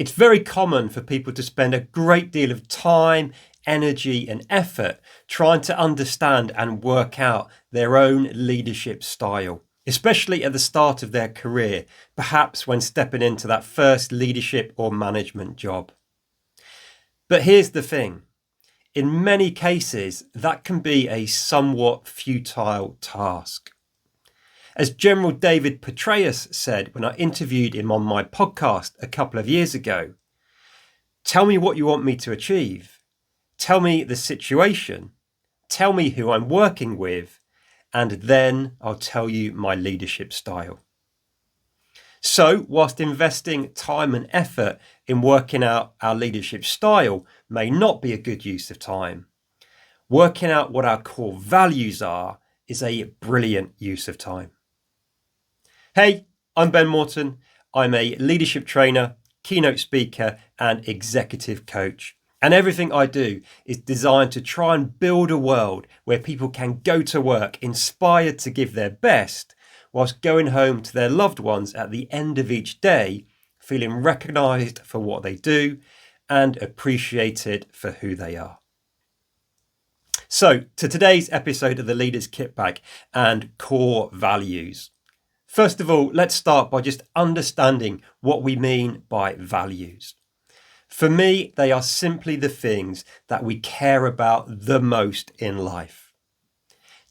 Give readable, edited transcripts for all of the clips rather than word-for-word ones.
It's very common for people to spend a great deal of time, energy, and effort trying to understand and work out their own leadership style, especially at the start of their career, perhaps when stepping into that first leadership or management job. But here's the thing. In many cases, that can be a somewhat futile task. As General David Petraeus said when I interviewed him on my podcast a couple of years ago, tell me what you want me to achieve. Tell me the situation. Tell me who I'm working with, and then I'll tell you my leadership style. So, whilst investing time and effort in working out our leadership style may not be a good use of time, working out what our core values are is a brilliant use of time. Hey, I'm Ben Morton. I'm a leadership trainer, keynote speaker, and executive coach. And everything I do is designed to try and build a world where people can go to work inspired to give their best, whilst going home to their loved ones at the end of each day, feeling recognised for what they do and appreciated for who they are. So, to today's episode of the Leader's Kitbag and core values. First of all, let's start by just understanding what we mean by values. For me, they are simply the things that we care about the most in life.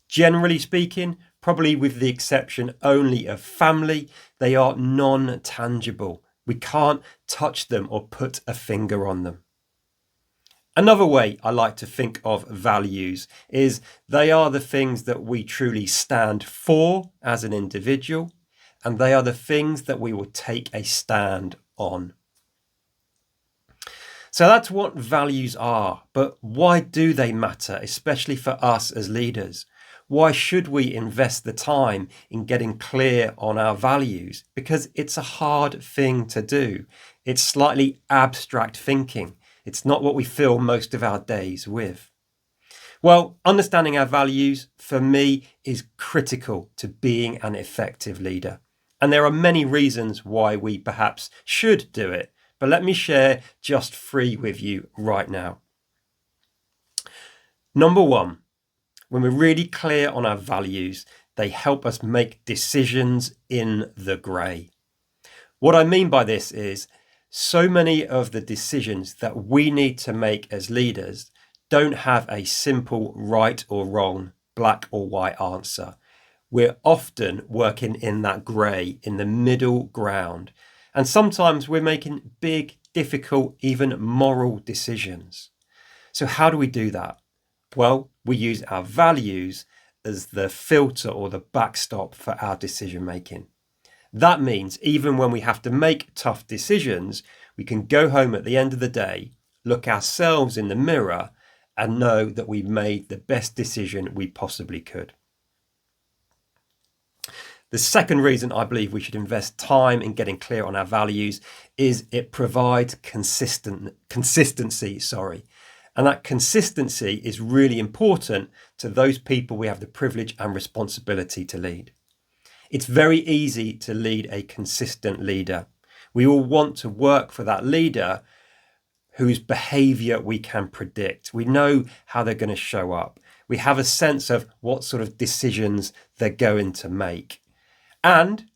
Generally speaking, probably with the exception only of family, they are non-tangible. We can't touch them or put a finger on them. Another way I like to think of values is they are the things that we truly stand for as an individual, and they are the things that we will take a stand on. So that's what values are, but why do they matter, especially for us as leaders? Why should we invest the time in getting clear on our values? Because it's a hard thing to do. It's slightly abstract thinking. It's not what we fill most of our days with. Well, understanding our values, for me, is critical to being an effective leader. And there are many reasons why we perhaps should do it. But let me share just 3 with you right now. Number 1, when we're really clear on our values, they help us make decisions in the grey. What I mean by this is so many of the decisions that we need to make as leaders don't have a simple right or wrong, black or white answer. We're often working in that grey, in the middle ground. And sometimes we're making big, difficult, even moral decisions. So how do we do that? Well, we use our values as the filter or the backstop for our decision making. That means even when we have to make tough decisions, we can go home at the end of the day, look ourselves in the mirror, and know that we've made the best decision we possibly could. The second reason I believe we should invest time in getting clear on our values is it provides consistency. And that consistency is really important to those people we have the privilege and responsibility to lead. It's very easy to lead a consistent leader. We all want to work for that leader whose behaviour we can predict. We know how they're going to show up. We have a sense of what sort of decisions they're going to make. And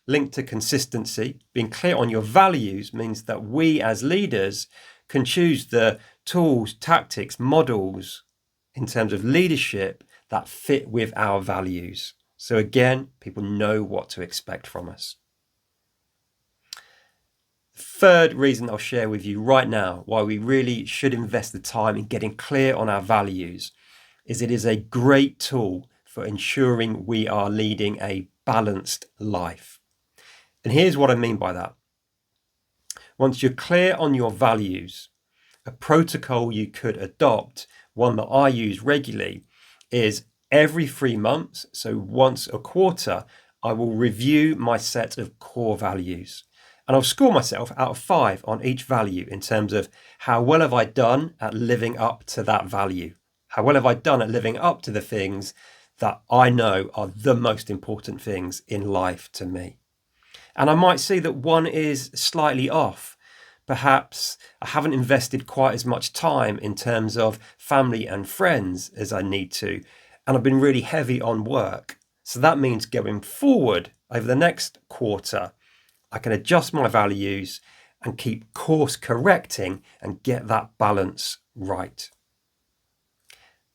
linked to consistency, being clear on your values means that we as leaders can choose the tools, tactics, models in terms of leadership that fit with our values. So again, people know what to expect from us. The third reason I'll share with you right now why we really should invest the time in getting clear on our values is it is a great tool for ensuring we are leading a balanced life. And here's what I mean by that. Once you're clear on your values, a protocol you could adopt, one that I use regularly, is every 3 months, so once a quarter, I will review my set of core values. And I'll score myself out of 5 on each value in terms of how well have I done at living up to that value? How well have I done at living up to the things that I know are the most important things in life to me? And I might see that one is slightly off, Perhaps I haven't invested quite as much time in terms of family and friends as I need to, and I've been really heavy on work. So that means going forward over the next quarter, I can adjust my values and keep course correcting and get that balance right.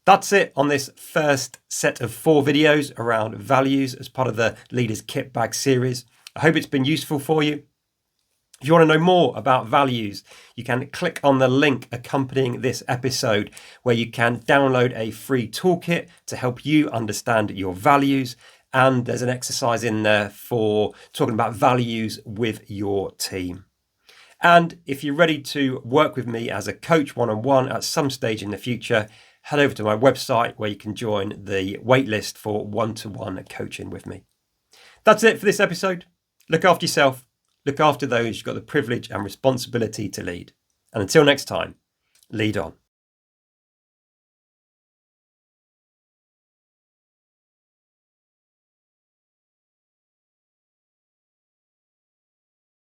That's it on this first set of 4 videos around values as part of the Leaders Kitbag series. I hope it's been useful for you. If you want to know more about values, you can click on the link accompanying this episode where you can download a free toolkit to help you understand your values. And there's an exercise in there for talking about values with your team. And if you're ready to work with me as a coach one-on-one at some stage in the future, head over to my website where you can join the waitlist for one-to-one coaching with me. That's it for this episode. Look after yourself. Look after those you've got the privilege and responsibility to lead. And until next time, lead on.